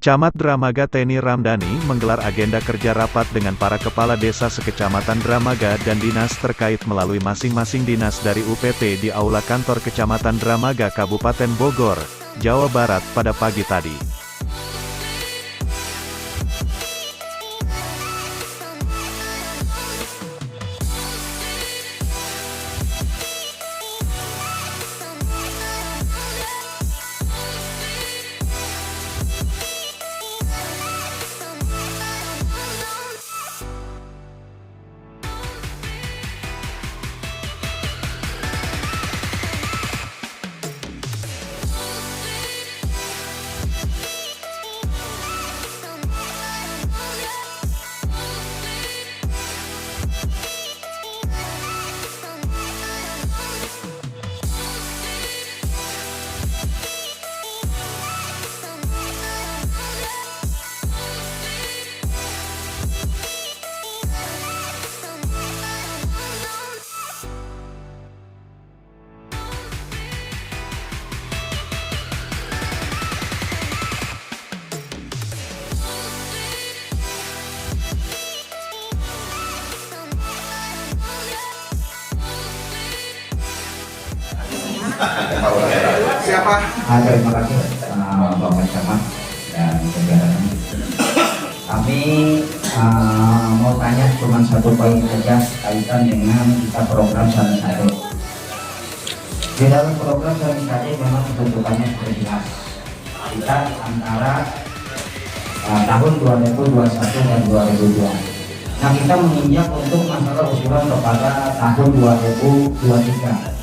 Camat Dramaga Teni Ramdhani menggelar agenda kerja rapat dengan para kepala desa sekecamatan Dramaga dan dinas terkait melalui masing-masing dinas dari UPT di Aula Kantor Kecamatan Dramaga Kabupaten Bogor, Jawa Barat pada pagi tadi. Siapa? Terima kasih Bapak Camat dan jajaran. Kami mau tanya cuma satu poin saja kaitan dengan kita program Samisade. Di dalam program Samisade memang bentukannya sudah jelas. Kita antara tahun 2021 dan 2002. Nah, kita menginjak untuk masalah usulan kepada tahun 2023.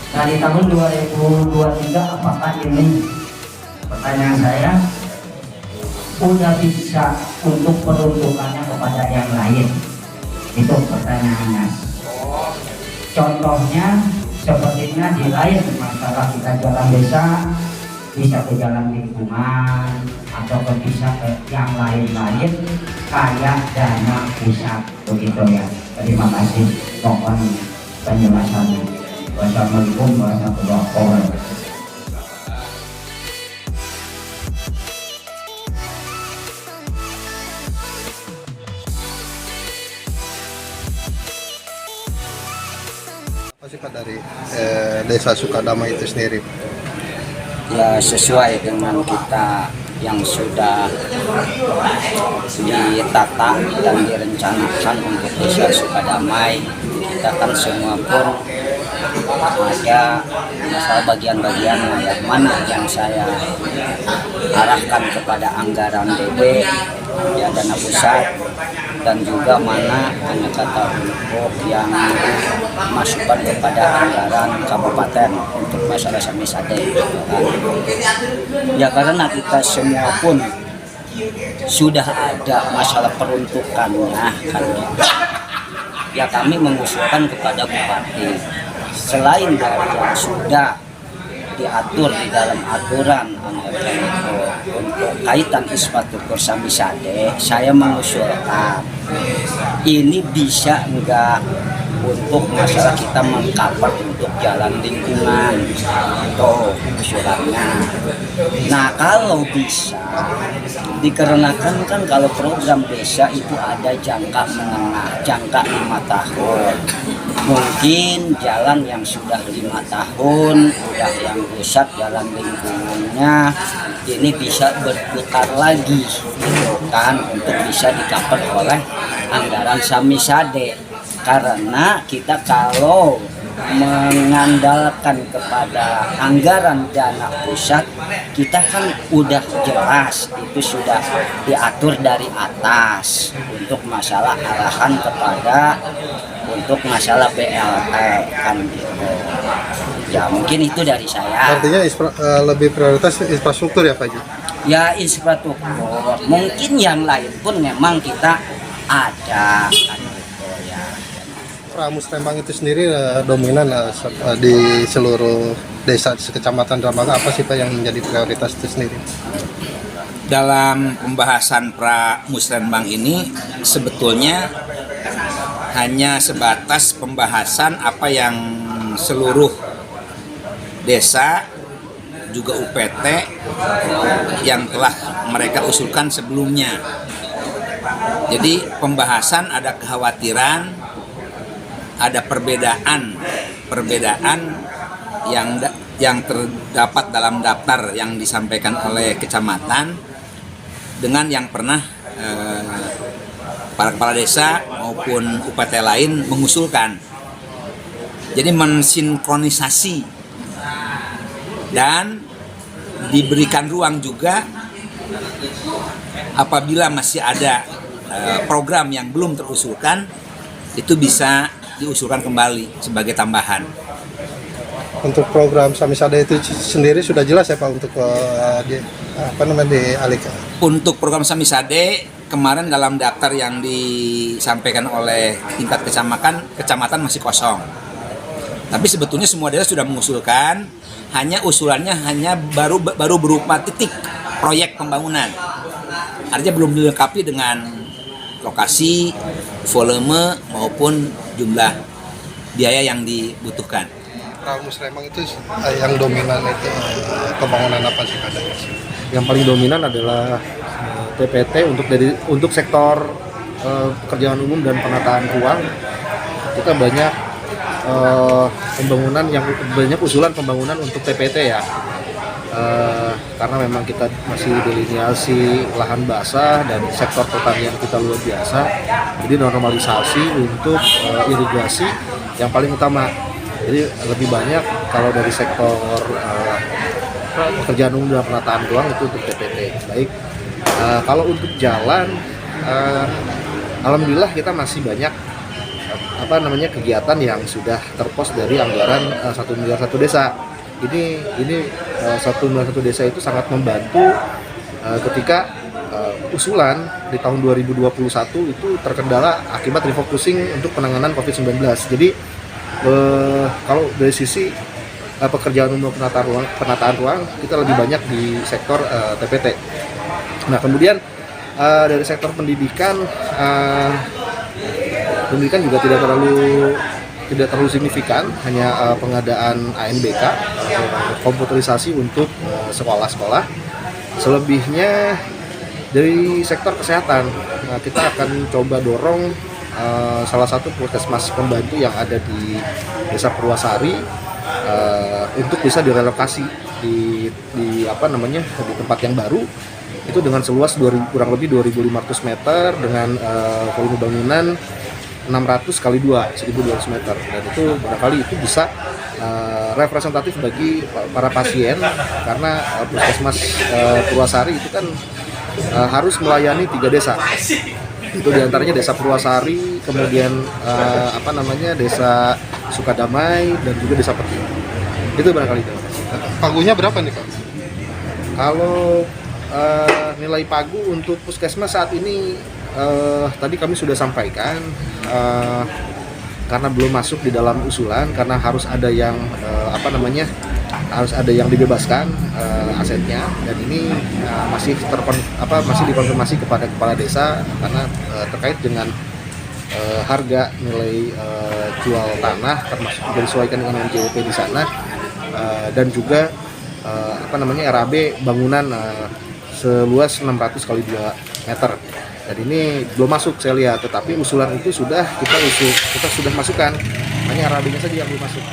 Nah, di tahun 2023 apakah ini, pertanyaan saya, udah bisa untuk peruntukannya kepada yang lain? Itu pertanyaannya. Contohnya sepertinya di lain masalah kita jalan desa bisa ke jalan lingkungan atau bisa ke yang lain-lain kayak dana pusat begitu ya. Terima kasih, mohon penjelasannya. Wassalamualaikum warahmatullahi wabarakatuh. Apa sih Pak dari Desa Sukadamai itu sendiri? Ya, sesuai dengan kita yang sudah ditata dan direncanakan untuk Desa Sukadamai, kita kan semua pun ada masalah bagian-bagian yang mana yang saya arahkan kepada anggaran DB, ya dana pusat, dan juga mana hanya kata untuk yang masukkan kepada anggaran kabupaten untuk masalah Samisade. Ya karena kita semua pun sudah ada masalah peruntukannya kan gitu. Ya kami mengusulkan kepada Bupati, selain dari yang sudah diatur di dalam aturan untuk kaitan infrastruktur Samisade, saya mengusulkan ini bisa enggak untuk masalah kita mengcover untuk jalan lingkungan atau usulannya. Nah kalau bisa dikarenakan kan kalau program desa itu ada jangka menengah, jangka 5 tahun. Mungkin jalan yang sudah 5 tahun udah yang rusak jalan lingkungannya ini bisa berputar lagi gitu kan, untuk bisa di-cover oleh anggaran Samisade. Karena kita kalau mengandalkan kepada anggaran dana pusat, kita kan udah jelas itu sudah diatur dari atas untuk masalah arahan kepada untuk masalah BLT kan gitu. Ya mungkin itu dari saya. Artinya lebih prioritas infrastruktur ya Pak Ji? Ya infrastruktur. Mungkin yang lain pun memang kita ada kan gitu ya. Pramus Rembang itu sendiri dominan di seluruh desa sekecamatan Dramaga. Apa sih Pak yang menjadi prioritas itu sendiri? Dalam pembahasan Pramus Rembang ini sebetulnya hanya sebatas pembahasan apa yang seluruh desa juga UPT yang telah mereka usulkan sebelumnya. Jadi pembahasan ada kekhawatiran, ada perbedaan yang terdapat dalam daftar yang disampaikan oleh kecamatan dengan yang pernah para kepala desa maupun UPT lain mengusulkan. Jadi mensinkronisasi dan diberikan ruang juga apabila masih ada program yang belum terusulkan, itu bisa diusulkan kembali sebagai tambahan. Untuk program Samisade itu sendiri sudah jelas ya Pak untuk dialihkan. Untuk program Samisade kemarin dalam daftar yang disampaikan oleh tingkat kecamatan masih kosong. Tapi sebetulnya semua daerah sudah mengusulkan, hanya usulannya baru berupa titik proyek pembangunan. Artinya belum dilengkapi dengan lokasi, volume maupun jumlah biaya yang dibutuhkan. Musrembang itu yang dominan itu pembangunan apa sih Pak? Yang paling dominan adalah TPT untuk sektor pekerjaan umum dan penataan ruang. Kita banyak banyak usulan pembangunan untuk TPT ya. Karena memang kita masih delineasi lahan basah dan sektor pertanian kita luar biasa, jadi normalisasi untuk irigasi yang paling utama. Jadi lebih banyak kalau dari sektor pekerjaan umum dan penataan ruang itu untuk TPT. Baik, kalau untuk jalan, alhamdulillah kita masih banyak kegiatan yang sudah terpos dari anggaran 1 miliar 1 desa. Ini 1 miliar 1 desa itu sangat membantu ketika usulan di tahun 2021 itu terkendala akibat refocusing untuk penanganan COVID-19. Jadi kalau dari sisi pekerjaan umum penataan ruang kita lebih banyak di sektor TPT. Nah kemudian dari sektor pendidikan juga tidak terlalu signifikan, hanya pengadaan ANBK, komputerisasi untuk sekolah-sekolah. Selebihnya dari sektor kesehatan, kita akan coba dorong salah satu puskesmas pembantu yang ada di Desa Purwasari untuk bisa direlokasi di tempat yang baru, itu dengan seluas kurang lebih 2.500 meter dengan volume bangunan 600 kali 2, 1.200 meter, dan itu barangkali itu bisa representatif bagi para pasien karena puskesmas Purwasari itu kan harus melayani 3 desa. Itu diantaranya Desa Purwasari, kemudian Desa Sukadamai, dan juga Desa Peti. Itu barangkali itu. Pagunya berapa nih Pak? Kalau nilai pagu untuk puskesmas saat ini tadi kami sudah sampaikan, karena belum masuk di dalam usulan, karena harus ada yang dibebaskan asetnya, dan ini masih dikonfirmasi kepada kepala desa karena terkait dengan harga nilai jual tanah termasuk juga disesuaikan dengan NJWP di sana, dan juga RAB bangunan seluas 600 kali 2 meter. Dan ini belum masuk saya lihat, tetapi usulan itu kita sudah masukkan, hanya RAB-nya saja yang belum masuk.